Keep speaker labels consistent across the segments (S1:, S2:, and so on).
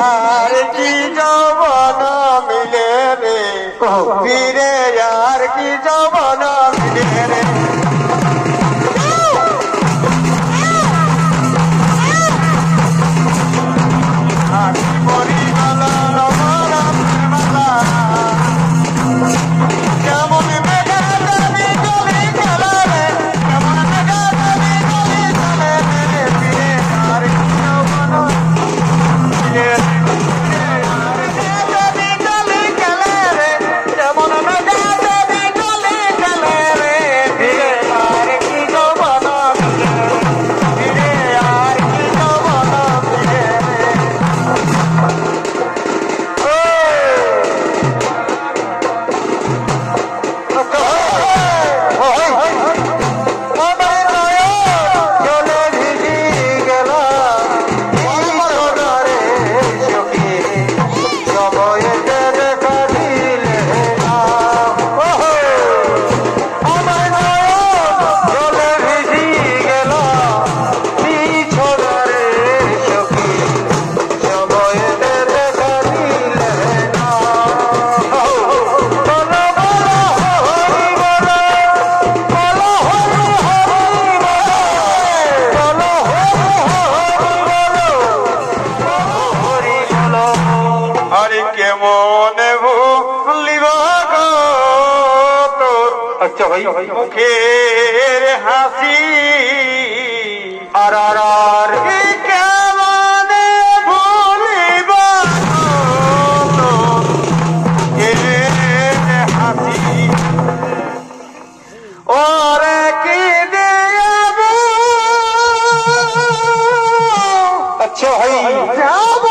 S1: আর কি যৌবন মিলে রে ফিরে আর কি যৌবন মিলে রে কেমনে ভুলিব তোর আচ্ছা ভাই মুখের হাসি আর কেমনে ভুলিব তোর হাসি ওরে কি দেব আচ্ছা ভাই যাব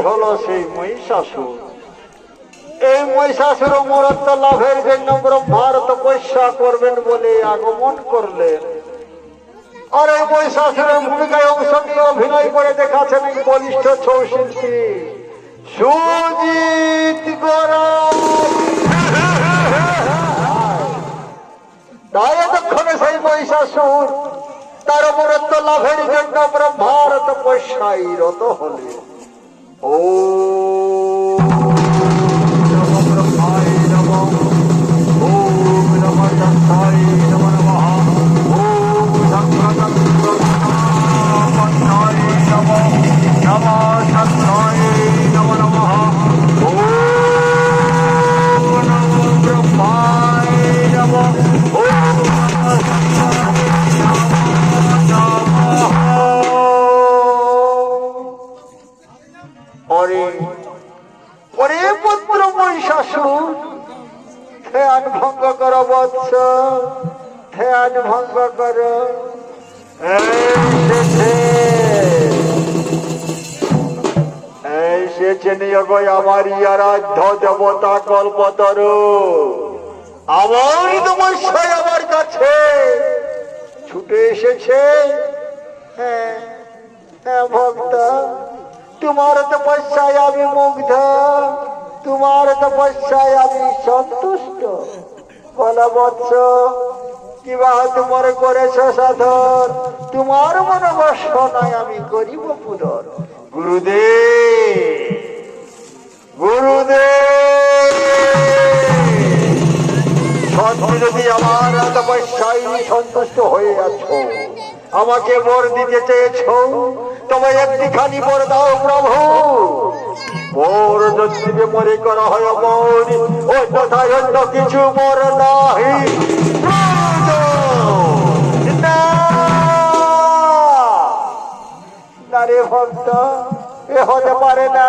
S1: হলো সেই মহিষাসুর। এই মহিষাসুর অমরত্ব লাভের জন্য ব্রহ্মার তপস্যা করবেন বলে আগমন করলেন। আর এই মহিষাসুরের ভূমিকায় অংশ নিয়ে অভিনয় করে দেখাচ্ছেন এই বলিষ্ঠ ছৌ শিল্পী সুজিত গড়াই। তাই এতক্ষণে সেই মহিষাসুর তার অমরত্ব লাভের জন্য ব্রহ্মার তপস্যায় রত হলেন। ॐ नमो ब्रह्माय नमः ॐ नमः दत्ताय नमो नमः ॐ शंकरदत्ताय नमः नमः दत्ताय नमो नमः ॐ नमो ब्रह्माय नमः ॐ नमः গো আমারই আরাধ্য দেবতা কল্পতরু, আমার তপস্যায় আমার কাছে ছুটে এসেছে। হ্যাঁ হ্যাঁ ভক্ত, তোমার তপস্যায় আমি মুগ্ধ, তোমার তপস্যায় আমি সন্তুষ্ট। বলো বৎস, কিবা তোমার করেছ সাধন, তোমার মনোবাসনায় আমি করিব পূরণ। গুরুদেব, গুরুদেব, সত্যি যদি আমার তপস্যায় সন্তুষ্ট হয়ে আছো, আমাকে বর দিতে চেয়েছ, তবে একটিখানি বর দাও প্রভু। বর যদি মরে করা হয় অমর, অন্যথায় অন্য কিছু বর নাহি। না রে ভক্ত, এ হতে পারে না।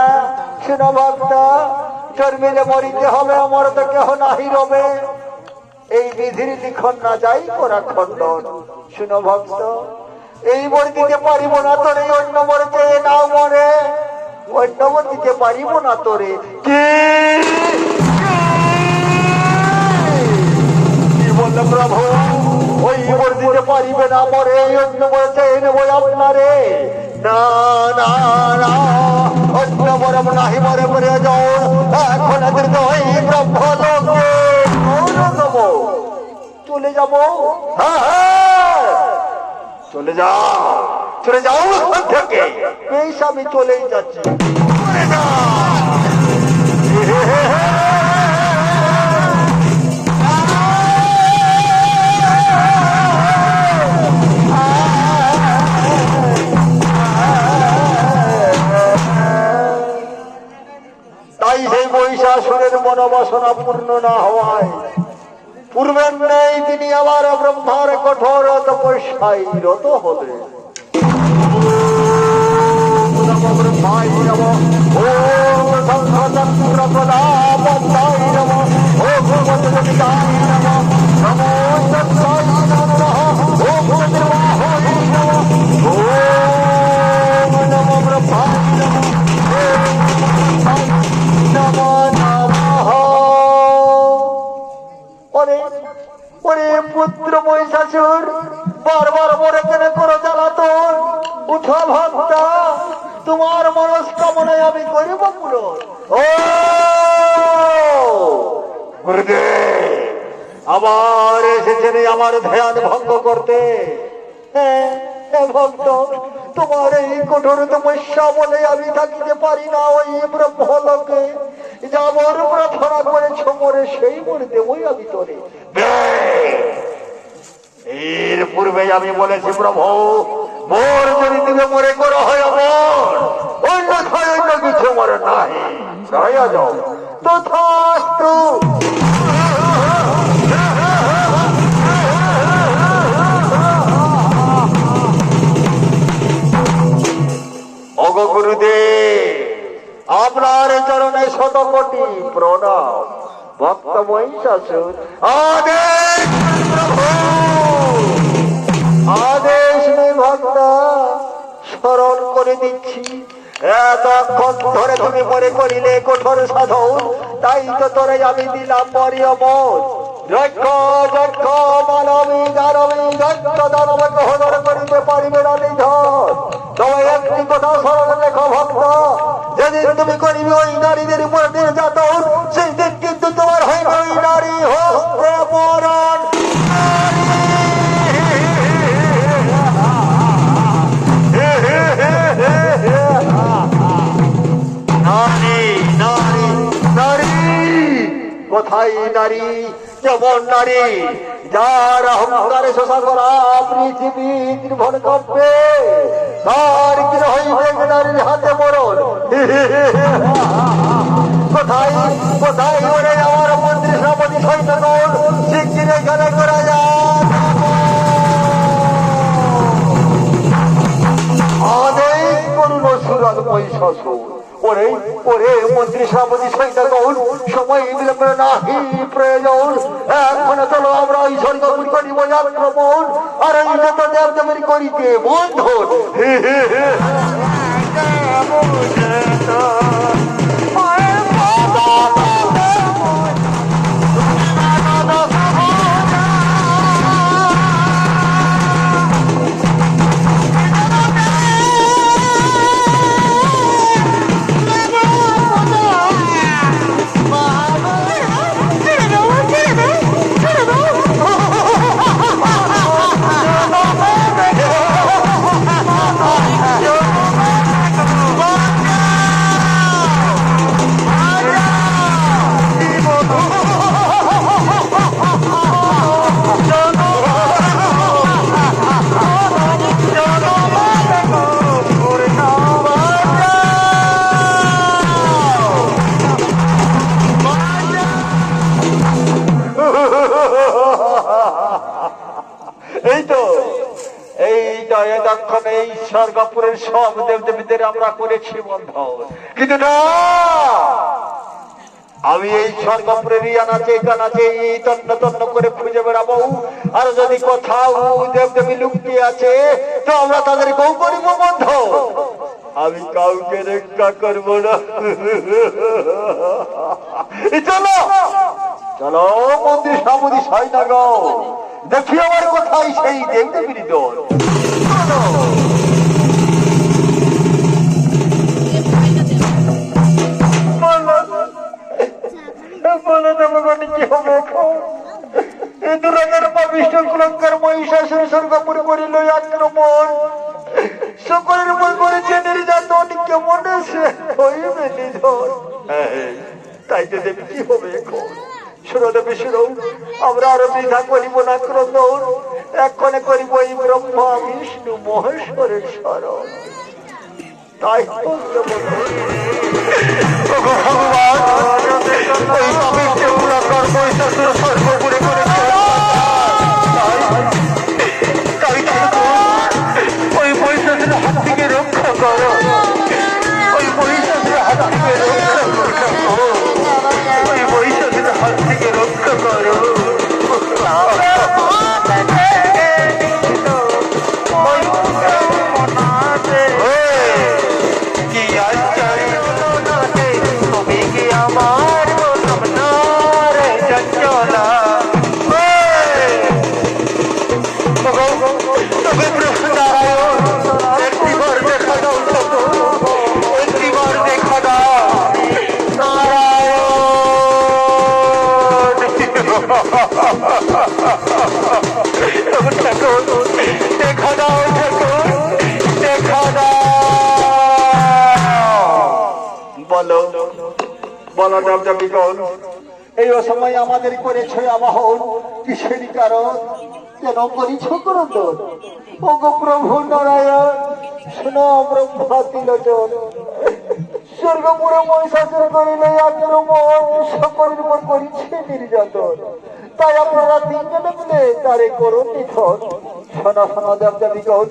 S1: শুনো ভক্ত, জন্মিলে মরিতে হবে, আমার তো কেহ নাহি রবে। এই বিধির লিখন না যাই করা খণ্ডন। শুনো ভক্ত, এই বর দিতে পারিব না তোরে, অন্য বর চেয়ে নাও মরে। অন্য বর দিতে পারিব না তোরে। কি বললে প্রভু? ওই বর দিতে পারিবে না মরে, অন্য বর চেয়ে নেব আপনারে। না না না, অন্য বর নাহি মরে মরে যাও, এখন ব্রহ্মলোকে চলে যাবো। হ্যাঁ হ্যাঁ, চলে যাও, চলে যাও ওখান থেকে। বেশ, আমি চলেই যাচ্ছি। তাই সেই মহিষাসুরের মনোবাসনা পূর্ণ না হওয়ায় পূর্বের নেই তিনি আবার ব্রহ্মার কঠোর তপস্যায় রত হলেন। ব্রহ্মায় নমঃ, ওম সংঘচক্রপ্রদাপত্যায় নমঃ, ওম ভগবদ্গীতায় নমঃ, নমো তস্যায় নমঃ, ওম চতুর্বাহয় নমঃ, ওম নমো ব্রহ্মায় নমঃ, ওম নমো নমঃ। ওরে পুত্র মহিষাসুর, বারবার মরে কেন করো জ্বালাতন? উঠো ভক্তা, তোমার মনস্কামনায় আমি করিব পূরণ। ও গুরুদেব, আবার এসেছেন আমার ধ্যান ভঙ্গ করতে। হ্যাঁ ভক্ত, তোমার এই কঠোর তপস্যা বলে আমি থাকিতে পারি না ওই ব্রহ্মলোকে। যাবর প্রার্থনা করেছ মরে, সেই মরে দেবই আমি তোরে। এর পূর্বে আমি বলেছি প্রভু, মোর যদি তুমি মরে করো হয় অমর, অন্যথায় অন্য কিছু মরে নাই। যাও তথাস্তু। অগ গুরুদেব, আপনার চরণে শতকোটি প্রণাম। ভক্ত মহিষাসুর, আদেশ প্রভু, আদেশ নেই ভক্ত, স্মরণ করে দিচ্ছি। এতক্ষণ ধরে তুমি মনে করিলে কঠোর সাধন, তাই তো তোরে আমি দিলাম মরি অমর। যজ্ঞ যজ্ঞ মানবী দানবী যজ্ঞ দানব গ্রহণ করিতে পারিবে না নিধন। তবে একটি কথা স্মরণ রেখো ভক্ত, যেদিন তুমি করিবে ওই নারীদের উপর নির্যাতন, সেই দিন কিন্তু তোমার হইবে ওই নারী হস্তে মরণ। নারী নারী নারী, কোথায় নারী? যেমন নারী যার অহংকারে শোষা করা পৃথিবী নির্ভর করবে, তার কি হইবে নারীর হাতে মরণ। কোথায় কোথায় ওরে আমার মন্ত্রী সভাপতি সৈন্যগণ, শিগগিরে এখানে করা যায়। আদেশ করুন সুরাজ মহিষাসুর। ওরে ওরে মন্ত্রী সভাপতি সৈন্যগণ, সময় বিলম্বে নাহি প্রয়োজন। এখন চলো আমরা ওই স্বর্গপুর করিব আক্রমণ, আর এই যত দেবদেবীর করিতে বন্ধন। যায় তখন এই স্বর্গপুরের সব দেবদেবীদের আমরা করেছি বন্ধন, কিন্তু না, আমি এই স্বর্গপুরের আনাচে কানাচে এই তন্ন তন্ন করে খুঁজে বেড়াবো, আর যদি কোথাও দেবদেবী লুকিয়ে আছে তো আমরা তাদেরকেও করিব বন্ধ, আমি কাউকে রক্ষা করব না। চলো চলো মন্দির সামুদি সাই না গো, দেখি আমার কোথায় সেই দেবদেবীর দল। বলে দেবো কি হবে এখন? এই দুরাজার পাপিষ্ঠ কুলঙ্কার মহিষাসুর স্বর্গপুরে করিল আক্রমণ, সকলের উপর করেছে নির্যাতন, কেমন সে হইবে নিধন। তাই তো দেবী কি হবে এখন? শুনো দেবী শুনো, আমরা আরো বৃথা করিব না ক্রন্দন, এক্ষণে করিব এই ব্রহ্মা বিষ্ণু মহেশ্বরের স্মরণ। তাই ওই মহিষাসুরের হাত থেকে রক্ষা করো, ওই মহিষাসুরের হাত থেকে রক্ষা করো, ওই মহিষাসুরের হাত থেকে রক্ষা করো। বলো দেবদেবীগণ, এই অসময় আমাদের করেছে আবাহন কিসেরই কারণ, কেন করিছ ক্রন্দন? ওগো প্রভু নারায়ণ, শোনো ব্রহ্মা তিলোচন, স্বর্গপুরে মহিষাসুর করিলে আক্রমণ, সকলের উপর করিছে নির্যাতন, তাই আপনারা তিনজনে মিলে তারে করুন নিধন। শোনা শোনা দেবদেবীগণ,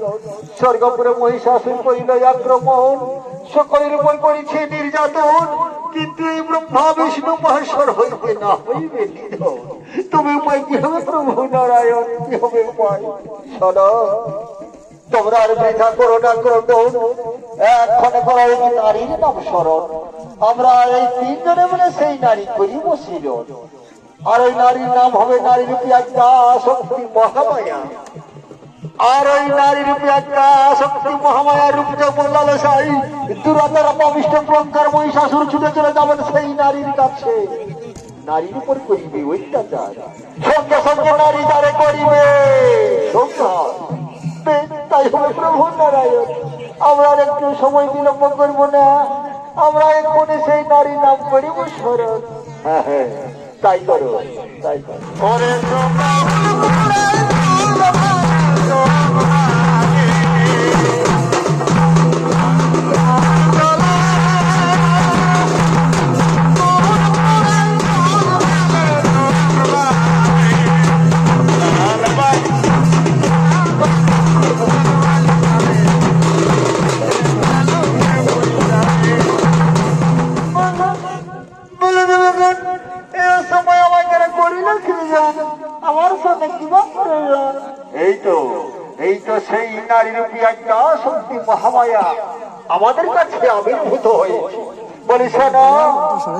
S1: স্বর্গপুরে মহিষাসুর করিল আক্রমণ, সকলের উপর করিছে নির্যাতন, কিন্তু এই ব্রহ্মা বিষ্ণু মহেশ্বর হইতে না হইবে নিধন। তুমি উপায় কি হবে প্রভু নারায়ণ, কি হবে উপায়? শোনো, তোমরা আর বৃথা করো না ক্রন্দন, এক্ষণে করো এই নারীর নাম স্মরণ, আমরা এই তিনজনে মিলে সেই নারী করিব সৃজন, আর ওই নারীর নাম হবে নারী রূপী আজ্ঞা শক্তি মহামায়া, আর ওই নারী রূপী আজ্ঞা শক্তি মহামায়া রূপ যেমন লালসাই দুরাতার পাপিষ্ঠ কুলঙ্কার মহিষাসুর ছুটে চলে যাবেন সেই নারীর কাছে, নারীর উপর করিবে অত্যাচার, সঙ্গে সঙ্গে নারী তারে করিবে সংসার। তাই হবে প্রভু নারায়ণ, আমরা একটু সময় বিলম্ব করব না, আমরা এক্ষুনি সেই নারী নাম করিব স্মরণ। হ্যাঁ হ্যাঁ, তাই করো তাই করো। এই তো সেই নারী রূপী আজ্ঞা শক্তি মহামায়া আমাদের কাছে আবির্ভূত হয়েছে। বলি শোনো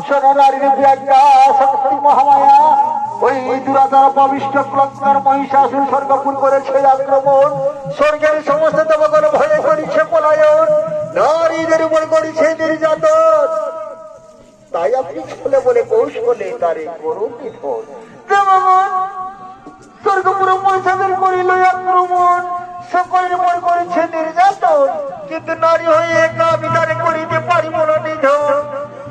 S1: শোনো, নারী রূপী আজ্ঞা শক্তি মহামায়া ওই দুরাচার পাপিষ্ঠ কুলঙ্কার মহিষাসুর স্বর্গপুর করেছে আক্রমণ, স্বর্গের সমস্ত দেবগণ ভয়ে করেছে পলায়ন, নারীদের উপর করেছে নির্যাতন, তাই আপনি ছলে বলে কৌশলে তারে করুন নিধন। স্বর্গপুরে মহিষাসুর করিল আক্রমণ, সকলের উপর করেছে নির্যাতন, কিন্তু নারী হয়ে একা আমি তারে করিতে পারিব না নিধন।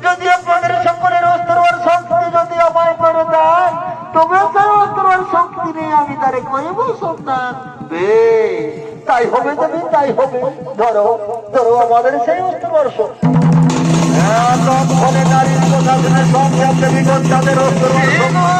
S1: যদি আপনাদের সকলের অস্ত্রর শক্তি যদি আমায় করে দেন, তবে তার অস্ত্রর শক্তি নিয়ে আমি তারে করিব সন্তান। তাই হবে তুমি, তাই হবে, ধরো ধরো আমাদের সেই অস্ত্রর শক্তি। নারীর কথা শুনে সঙ্গে তাদের অস্ত্রর শক্তি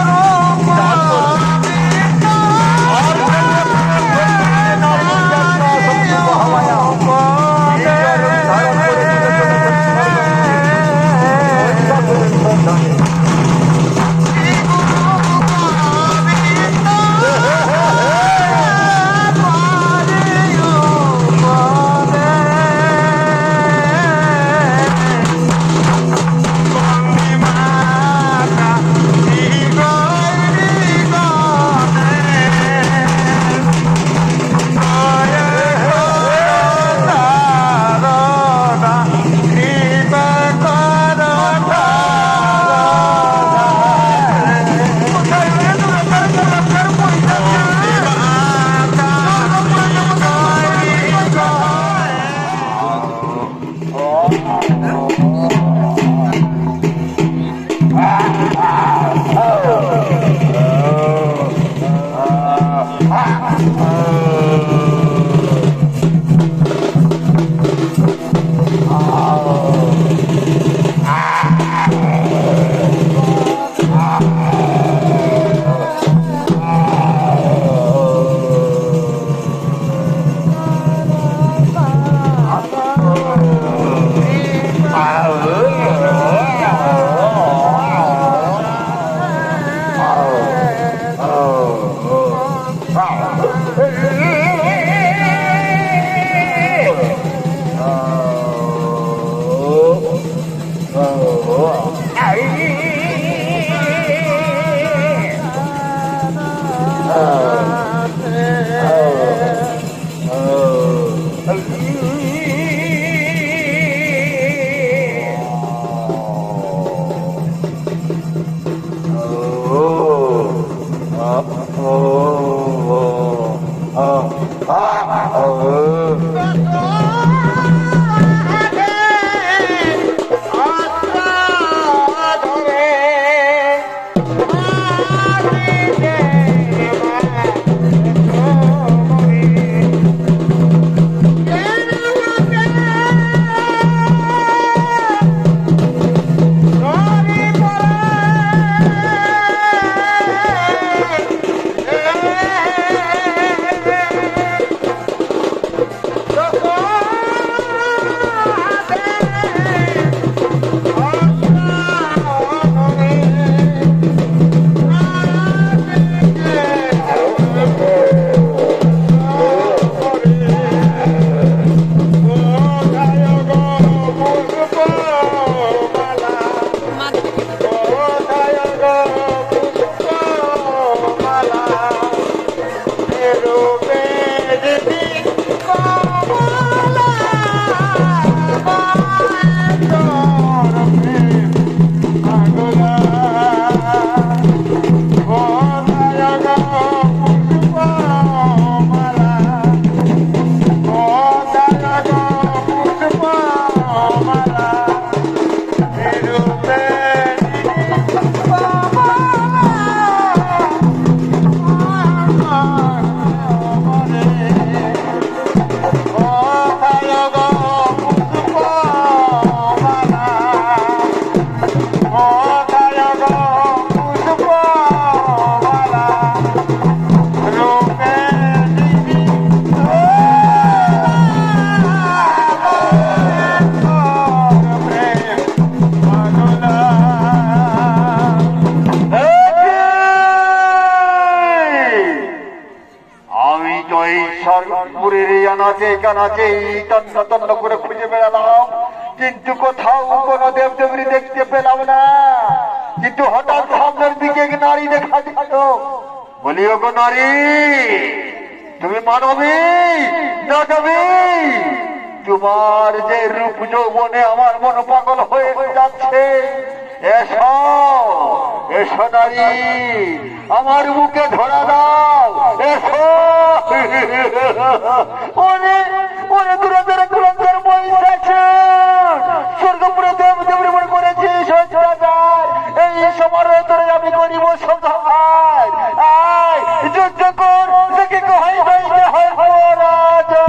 S1: করে খুঁজে বেড়ালাম, কিন্তু কোথাও কোনো দেবদেবী দেখতে পেলাম না। কিন্তু হঠাৎ সামনের দিকে এক নারী দেখা দিল। বলি, ওগো নারী, তুমি মানবী না দেবী? তোমার যে রূপ যৌবনে আমার মন পাগল হয়ে যাচ্ছে। এসো এসো নারী, আমার বুকে ধরা দাও। এসো। ওরে দূরে দূরে কুলঙ্কার বৈশাখ স্বর্গপুরে দেব দেবী মনে করেছি সহ্যাচার। এই সমারোহ ধরে আমি করিব সদাচার। আয় যুদ্ধ কর, দেখি কোহাই হইতে হয় রাজা।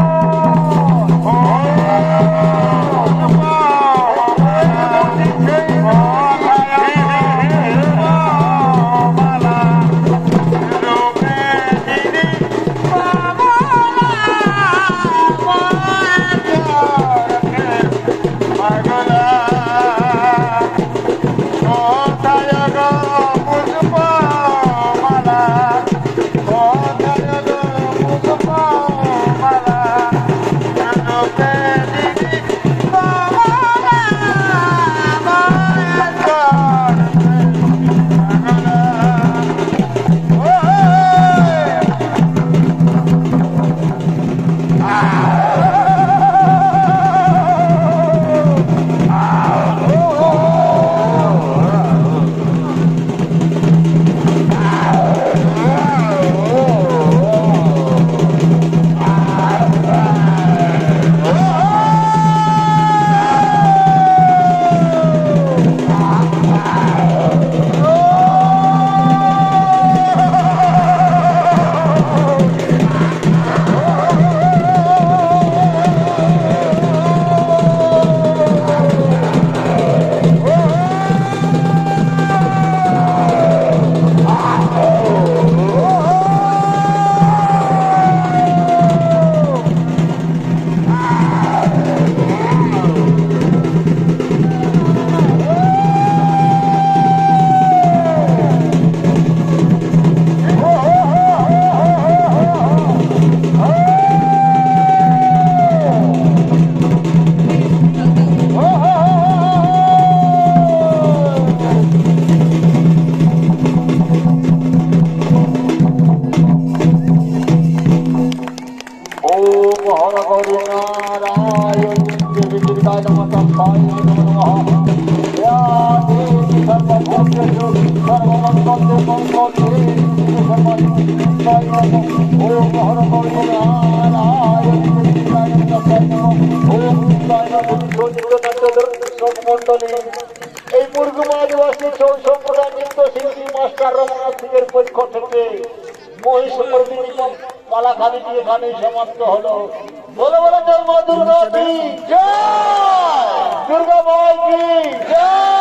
S1: হর হরি নারায়ণ গোবিন্দায় নমঃ তস্মাৎ নমো নমঃ ইয়া দেবী সর্বভূতেষু সর্বমঙ্গলে মঙ্গলে সর্বায় ওম হর হরি নারায়ণ তস্মাৎ ওম বিষ্ণায় নমঃ মন্ডলী এই মুরগুমা আদিবাসী ছৌ সম্প্রদায় নৃত্য শিল্পী মাস্টার রমনাথ সিংয়ের পক্ষ থেকে মহিষমর্দিনী পালাখালীটি এখানেই সমাপ্ত হলো। বলে বলে জয় মা দুর্গা কি জয়, দুর্গা মাই কি জয়।